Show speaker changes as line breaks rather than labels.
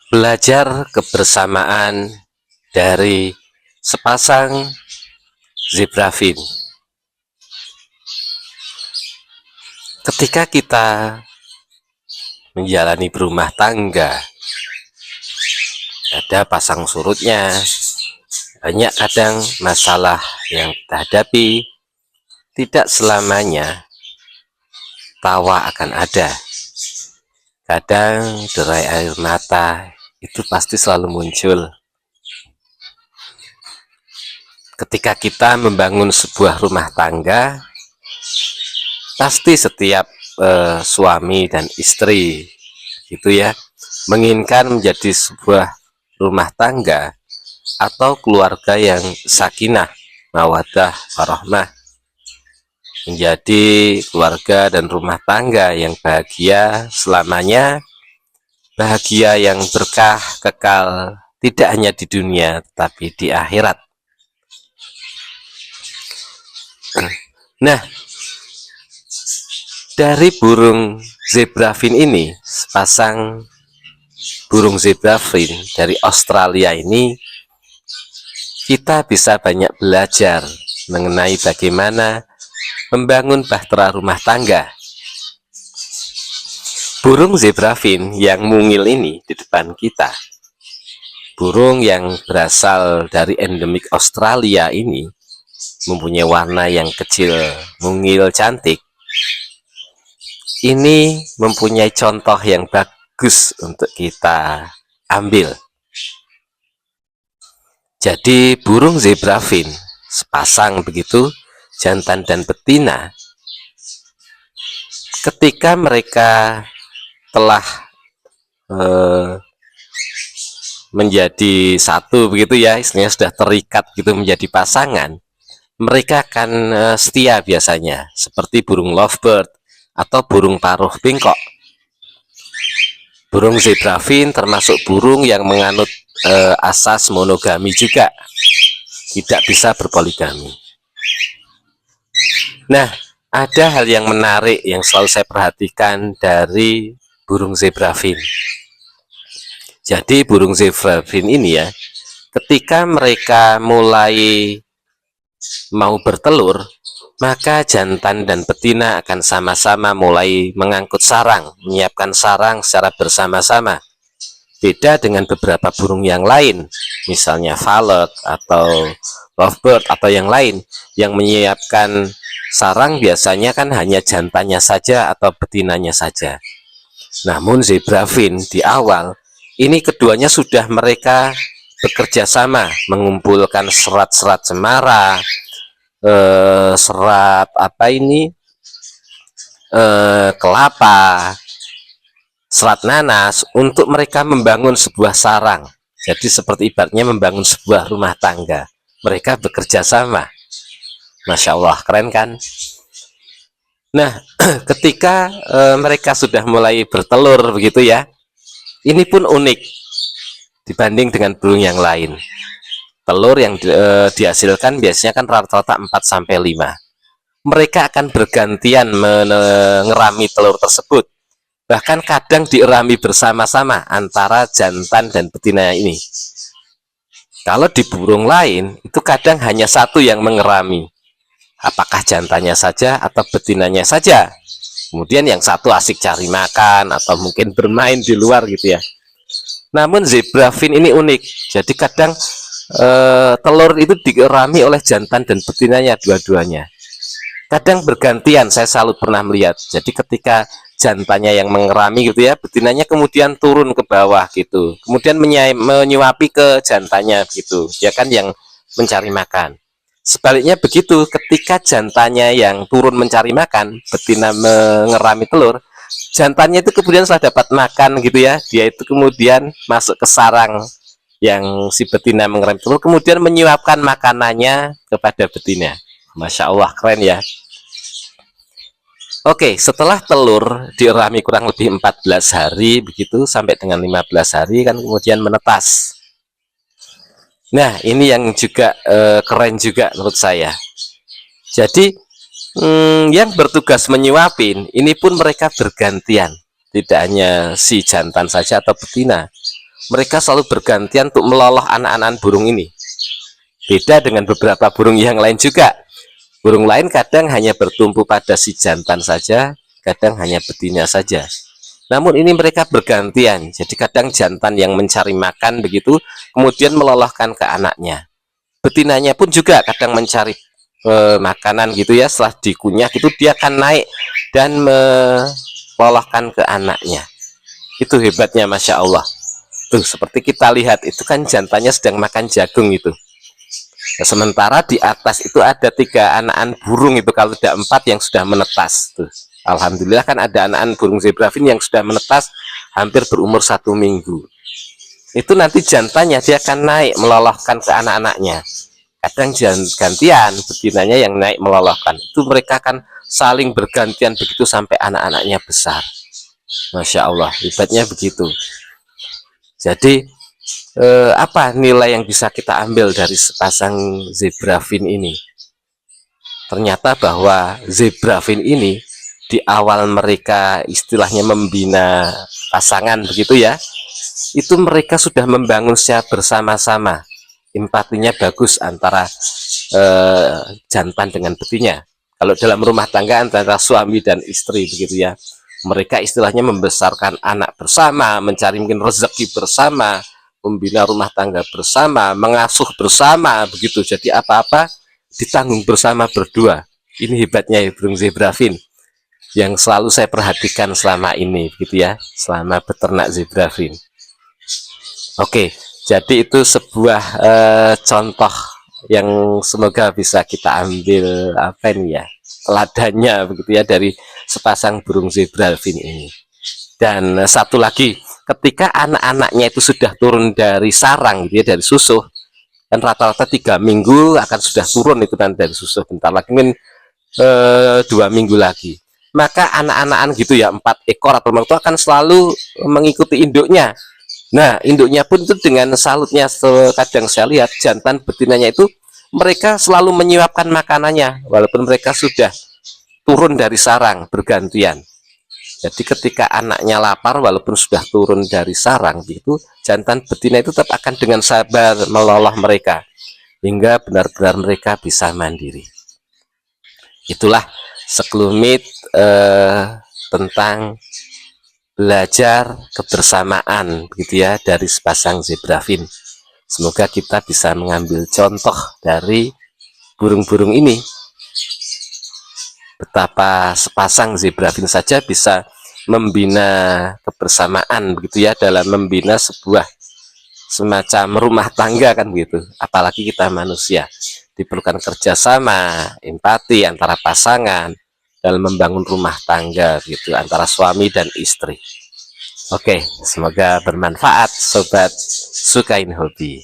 Belajar kebersamaan dari sepasang zebrafin. Ketika kita menjalani berumah tangga, ada pasang surutnya, banyak kadang masalah yang kita hadapi. Tidak selamanya tawa akan ada. Kadang derai air mata itu pasti selalu muncul. Ketika kita membangun sebuah rumah tangga, pasti setiap suami dan istri gitu ya, menginginkan menjadi sebuah rumah tangga atau keluarga yang sakinah, mawaddah, warahmah, menjadi keluarga dan rumah tangga yang bahagia selamanya, bahagia yang berkah kekal, tidak hanya di dunia tetapi di akhirat. Nah, dari burung zebrafin ini, sepasang burung zebrafin dari Australia ini, kita bisa banyak belajar mengenai bagaimana membangun bahtera rumah tangga. Burung zebrafin yang mungil ini di depan kita, burung yang berasal dari endemik Australia ini, mempunyai warna yang kecil, mungil, cantik. Ini mempunyai contoh yang bagus untuk kita ambil. Jadi burung zebrafin sepasang begitu, jantan dan betina, ketika mereka telah menjadi satu begitu ya, istilahnya sudah terikat gitu menjadi pasangan, mereka akan setia biasanya, seperti burung lovebird atau burung paruh bengkok. Burung zebrafin termasuk burung yang menganut asas monogami juga, tidak bisa berpoligami. Nah, ada hal yang menarik yang selalu saya perhatikan dari burung zebrafin. Jadi burung zebrafin ini ya, ketika mereka mulai mau bertelur, maka jantan dan betina akan sama-sama mulai mengangkut sarang, menyiapkan sarang secara bersama-sama. Beda dengan beberapa burung yang lain, misalnya falcon atau lovebird atau yang lain, yang menyiapkan sarang biasanya kan hanya jantannya saja atau betinanya saja. Namun zebrafin di awal ini keduanya sudah mereka bekerja sama, mengumpulkan serat-serat cemara, serat apa ini, kelapa, serat nanas, untuk mereka membangun sebuah sarang. Jadi seperti ibaratnya membangun sebuah rumah tangga, mereka bekerja sama. Masya Allah, keren kan? Nah, ketika mereka sudah mulai bertelur begitu ya, ini pun unik dibanding dengan burung yang lain. Telur yang dihasilkan biasanya kan rata-rata 4-5. Mereka akan bergantian mengerami telur tersebut. Bahkan kadang dierami bersama-sama antara jantan dan betina ini. Kalau di burung lain, itu kadang hanya satu yang mengerami. Apakah jantannya saja atau betinanya saja. Kemudian yang satu asik cari makan atau mungkin bermain di luar gitu ya. Namun zebrafin ini unik. Jadi kadang telur itu dierami oleh jantan dan betinanya dua-duanya. Kadang bergantian, saya selalu pernah melihat. Jadi ketika jantannya yang mengerami gitu ya, betinanya kemudian turun ke bawah gitu, kemudian menyuapi ke jantannya gitu, dia kan yang mencari makan. Sebaliknya begitu, ketika jantannya yang turun mencari makan, betina mengerami telur, jantannya itu kemudian setelah dapat makan gitu ya, dia itu kemudian masuk ke sarang yang si betina mengerami telur, kemudian menyuapkan makanannya kepada betina. Masya Allah, keren ya. Oke, setelah telur dierami kurang lebih 14 hari begitu sampai dengan 15 hari kan kemudian menetas. Nah, ini yang juga keren juga menurut saya. Jadi yang bertugas menyuapin ini pun mereka bergantian, tidak hanya si jantan saja atau betina. mereka selalu bergantian untuk meloloh anak-anak burung ini. Beda dengan beberapa burung yang lain juga. Burung lain kadang hanya bertumpu pada si jantan saja, kadang hanya betina saja. Namun ini mereka bergantian. Jadi kadang jantan yang mencari makan begitu, kemudian meloloskan ke anaknya. Betinanya pun juga kadang mencari makanan gitu ya, setelah dikunyah itu dia akan naik dan meloloskan ke anaknya. Itu hebatnya, Masya Allah. Tuh, seperti kita lihat itu kan jantannya sedang makan jagung itu. Nah, sementara di atas itu ada 3 anakan burung itu, kalau tidak 4 yang sudah menetas. Tuh, alhamdulillah kan ada anakan burung zebrafin yang sudah menetas hampir berumur 1 minggu. Itu nanti jantannya dia akan naik meloloskan ke anak-anaknya. Kadang gantian betinanya yang naik meloloskan. Itu mereka akan saling bergantian begitu sampai anak-anaknya besar. Masya Allah, hebatnya begitu. Jadi apa nilai yang bisa kita ambil dari sepasang zebrafin ini? Ternyata bahwa zebrafin ini di awal mereka istilahnya membina pasangan begitu ya, itu mereka sudah membangun secara bersama-sama. Empatinya bagus antara jantan dengan betina. Kalau dalam rumah tangga antara suami dan istri begitu ya, mereka istilahnya membesarkan anak bersama, mencari mungkin rezeki bersama, membina rumah tangga bersama, mengasuh bersama begitu. Jadi apa-apa ditanggung bersama berdua. Ini hebatnya ya burung zebrafin yang selalu saya perhatikan selama ini begitu ya, selama beternak zebrafin. Oke, jadi itu sebuah contoh yang semoga bisa kita ambil apa ini ya, teladannya begitu ya dari sepasang burung zebrafin ini. Dan satu lagi, ketika anak-anaknya itu sudah turun dari sarang gitu ya, dari susuh, kan rata-rata 3 minggu akan sudah turun itu kan dari susuh, bentar lagi mungkin 2 minggu lagi, maka anak-anakan gitu ya 4 ekor atau itu akan selalu mengikuti induknya. Nah, induknya pun itu dengan salutnya, kadang saya lihat jantan betinanya itu mereka selalu menyiapkan makanannya walaupun mereka sudah turun dari sarang bergantian. Jadi ketika anaknya lapar walaupun sudah turun dari sarang itu, jantan betina itu tetap akan dengan sabar meloloh mereka hingga benar-benar mereka bisa mandiri. Itulah sekelumit tentang belajar kebersamaan begitu ya dari sepasang zebrafin. Semoga kita bisa mengambil contoh dari burung-burung ini, betapa sepasang zebrafin saja bisa membina kebersamaan begitu ya, dalam membina sebuah semacam rumah tangga kan begitu. Apalagi kita manusia, diperlukan kerjasama, empati antara pasangan dalam membangun rumah tangga gitu antara suami dan istri. Oke, semoga bermanfaat sobat Sukain Hobi.